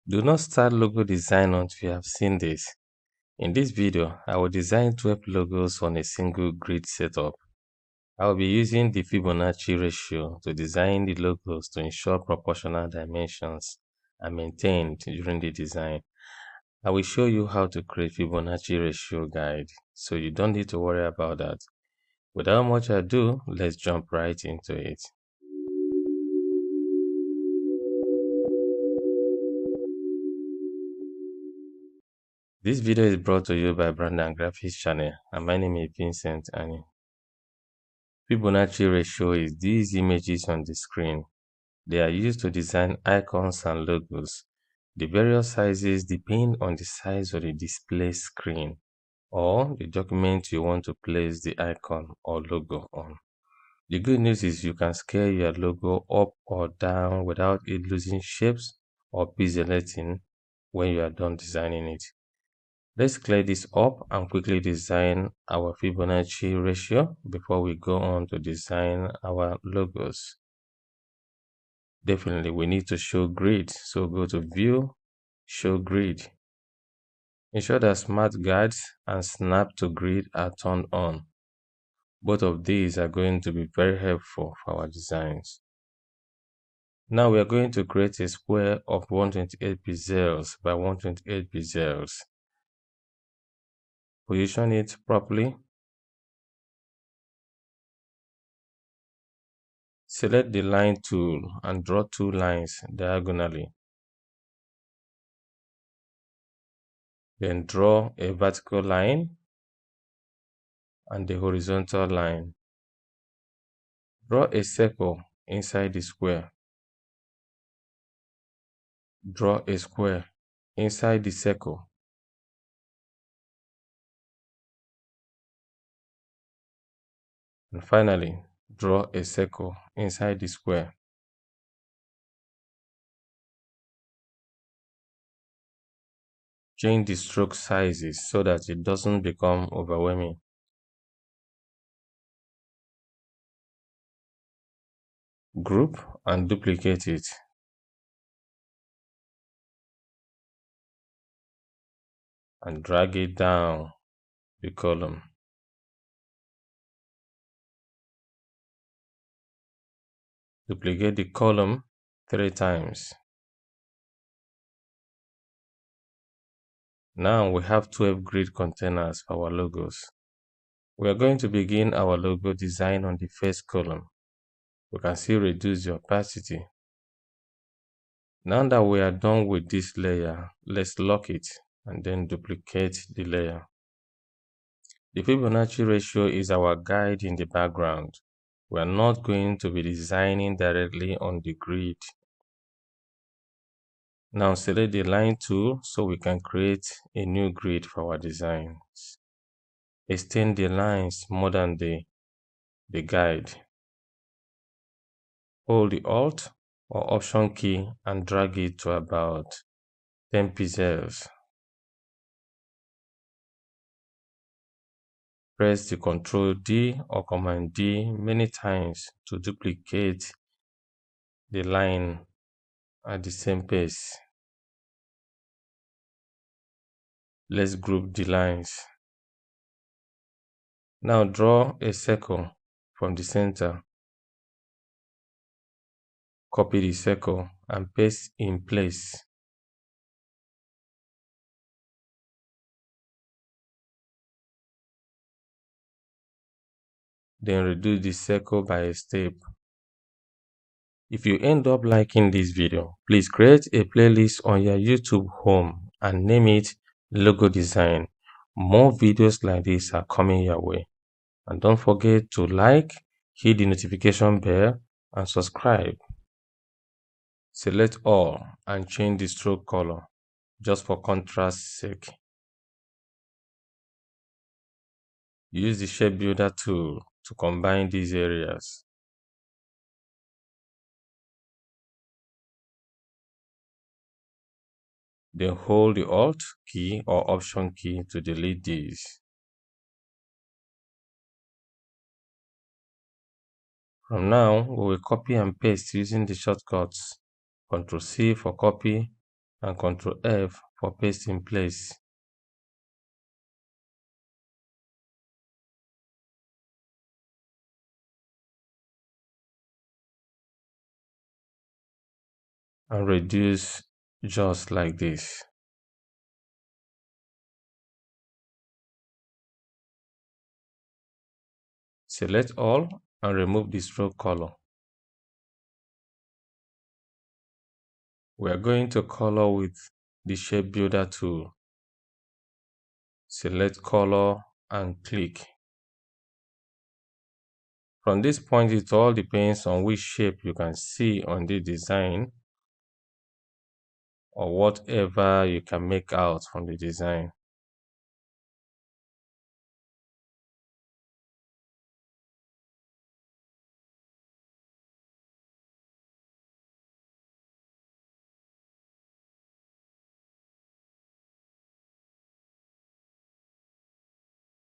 Do not start logo design until you have seen this. In this video, I will design 12 logos on a single grid setup. I will be using the Fibonacci ratio to design the logos to ensure proportional dimensions are maintained during the design. I will show you how to create Fibonacci ratio guide, so you don't need to worry about that. Without much ado, let's jump right into it. This video is brought to you by Brand and Graphics channel, and my name is Vincent Ani. Fibonacci ratio is these images on the screen. They are used to design icons and logos. The various sizes depend on the size of the display screen or the document you want to place the icon or logo on. The good news is you can scale your logo up or down without it losing shapes or pixelating when you are done designing it. Let's clear this up and quickly design our Fibonacci ratio before we go on to design our logos. Definitely, we need to show grid. So go to View, Show Grid. Ensure that Smart Guides and Snap to Grid are turned on. Both of these are going to be very helpful for our designs. Now we are going to create a square of 128 pixels by 128 pixels. Position it properly. Select the line tool and draw two lines diagonally. Then draw a vertical line and a horizontal line. Draw a circle inside the square. Draw a square inside the circle. And finally, draw a circle inside the square. Change the stroke sizes so that it doesn't become overwhelming. Group and duplicate it. And drag it down the column. Duplicate the column 3 times. Now we have 12 grid containers for our logos. We are going to begin our logo design on the first column. We can still reduce the opacity. Now that we are done with this layer, let's lock it and then duplicate the layer. The Fibonacci ratio is our guide in the background. We are not going to be designing directly on the grid. Now select the line tool so we can create a new grid for our designs. Extend the lines more than the guide. Hold the Alt or Option key and drag it to about 10 pixels. Press the Ctrl D or Command D many times to duplicate the line at the same pace. Let's group the lines. Now draw a circle from the center. Copy the circle and paste in place. Then reduce the circle by a step. If you end up liking this video, please create a playlist on your YouTube home and name it Logo Design. More videos like this are coming your way. And don't forget to like, hit the notification bell, and subscribe. Select all and change the stroke color just for contrast's sake. Use the shape builder tool to combine these areas. Then hold the Alt key or Option key to delete these. From now, we will copy and paste using the shortcuts Ctrl C for copy, and Ctrl F for paste in place. And reduce just like this. Select all and remove the stroke color. We are going to color with the Shape Builder tool. Select color and click. From this point, it all depends on which shape you can see on the design or whatever you can make out from the design.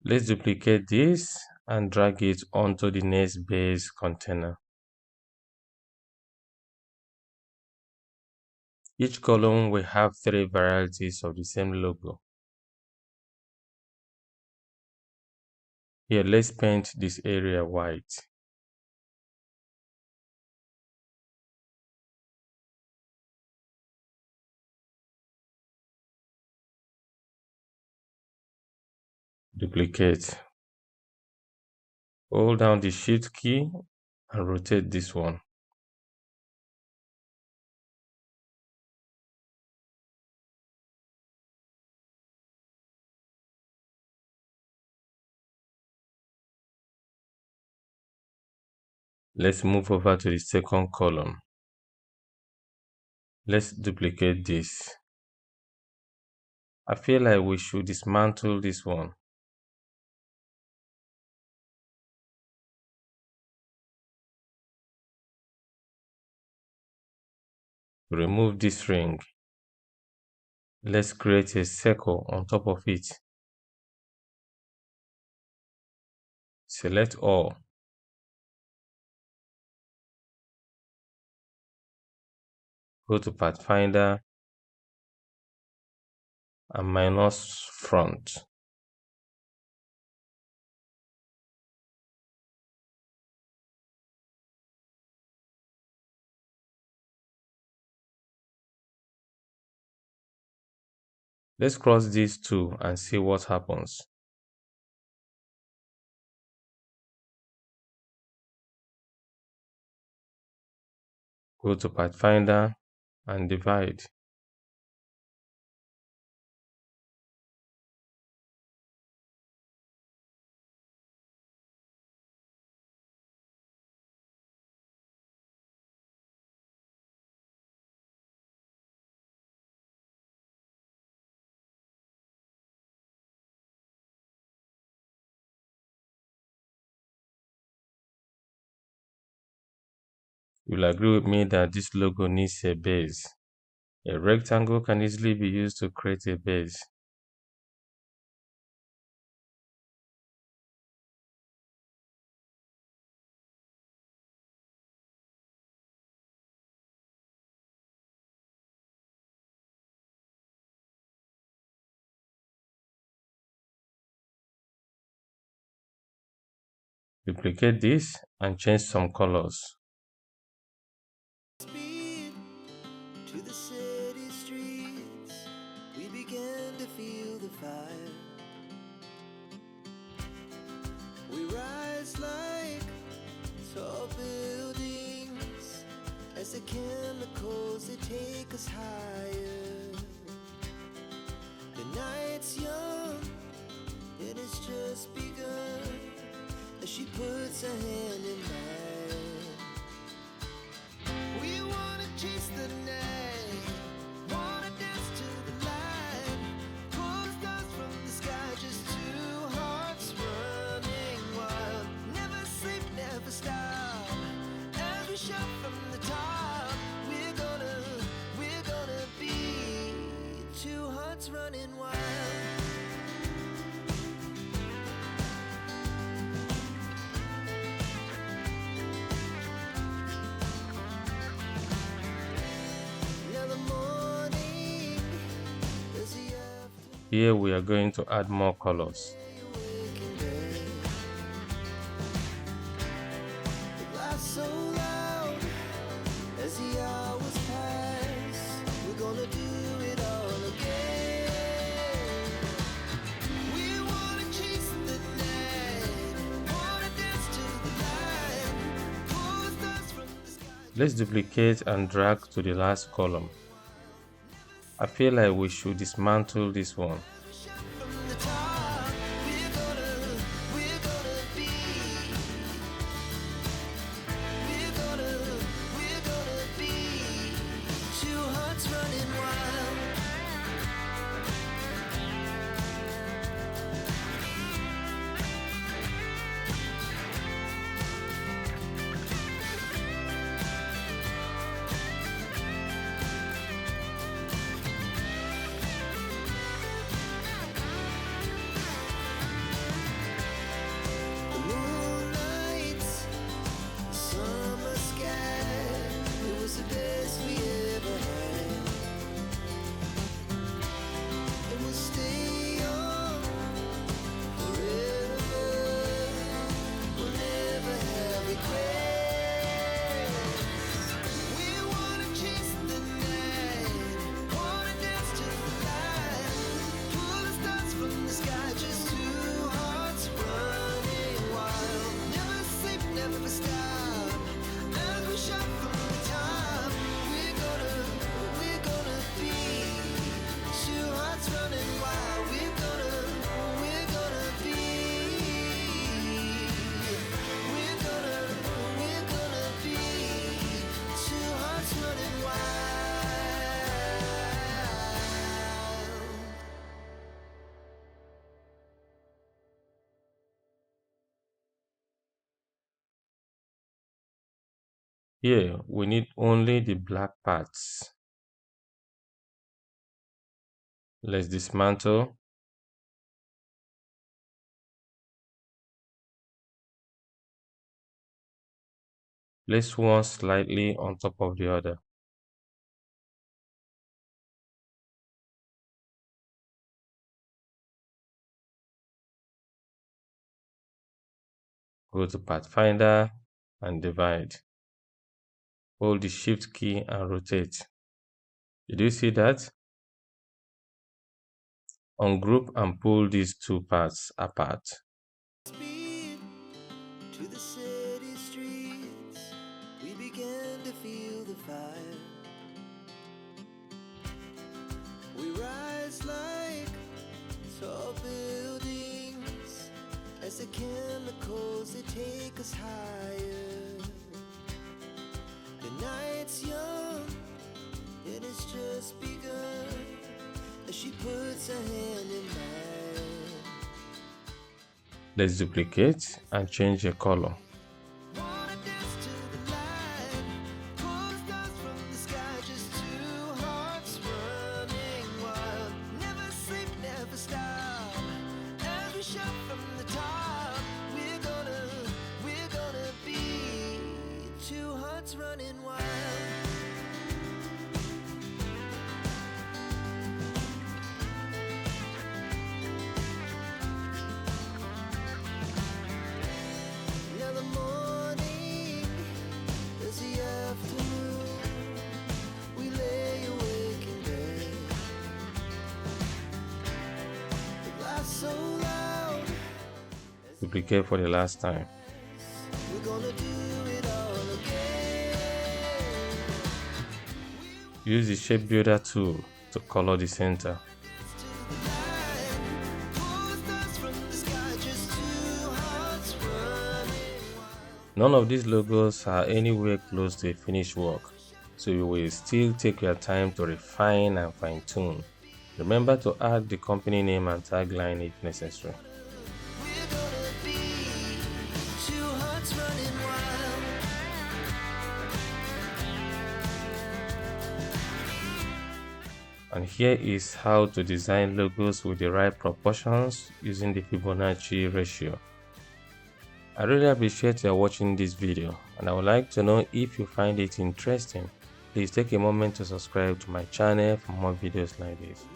Let's duplicate this and drag it onto the next base container. Each column will have 3 varieties of the same logo. Here, let's paint this area white. Duplicate. Hold down the Shift key and rotate this one. Let's move over to the second column. Let's duplicate this. I feel like we should dismantle this one. Remove this ring. Let's create a circle on top of it. Select all. Go to Pathfinder and minus front. Let's cross these two and see what happens. Go to Pathfinder and divide. You'll agree with me that this logo needs a base. A rectangle can easily be used to create a base. Duplicate this and change some colors. Speed to the city streets, we began to feel the fire. We rise like tall buildings as the chemicals they take us higher. The night's young, it has just begun as she puts her hand in mine. We wanna chase the night, wanna dance to the light, pull the stars from the sky, just two hearts running wild. Never sleep, never stop, as we shout from the top. We're gonna be two hearts running wild. Now the morning Here we are going to add more colors. So loud as the hours pass, we're gonna do it all again. We wanna chase the night, wanna dance to the light, pull the stars from the sky. Let's duplicate and drag to the last column. I feel like we should dismantle this one. Shot from the top, we're gonna be, we're gonna be two hearts running wild. The moonlight, summer sky, it was the best we ever had. And we'll stay young forever, we'll never have regrets. We wanna chase the night, wanna dance to the light, pull the stars from the sky, just two hearts running wild. Never sleep, never stop, as we shot from the top. We're gonna be two hearts running wild. We're gonna be, we're gonna be two hearts running wild. Here we need only the black parts. Let's dismantle. Place one slightly on top of the other. Go to Pathfinder and divide. Hold the Shift key and rotate. Did you see that? Ungroup and pull these two parts apart. Speed to the city streets, we began to feel the fire. We rise like tall buildings as the chemicals they take us higher. The night's young and it's just begun as she puts her hand in mine. Let's duplicate and change the color. Wanna dance to the light, pull the stars from the sky, just two hearts running wild. Never sleep, never stop, as we shout from the top. We're gonna be two hearts running wild. Now the morning is the afternoon. We lay awake in bed. The glass so loud. Duplicate for the last time. We're gonna do it all again. Use the Shape Builder tool to color the center. To the light, pull the stars from the sky, just two hearts running wild. None of these logos are anywhere close to a finished work, so you will still take your time to refine and fine-tune. Remember to add the company name and tagline if necessary. We're gonna be two hearts running wild. And here is how to design logos with the right proportions using the Fibonacci ratio. I really appreciate your watching this video, and I would like to know if you find it interesting. Please take a moment to subscribe to my channel for more videos like this.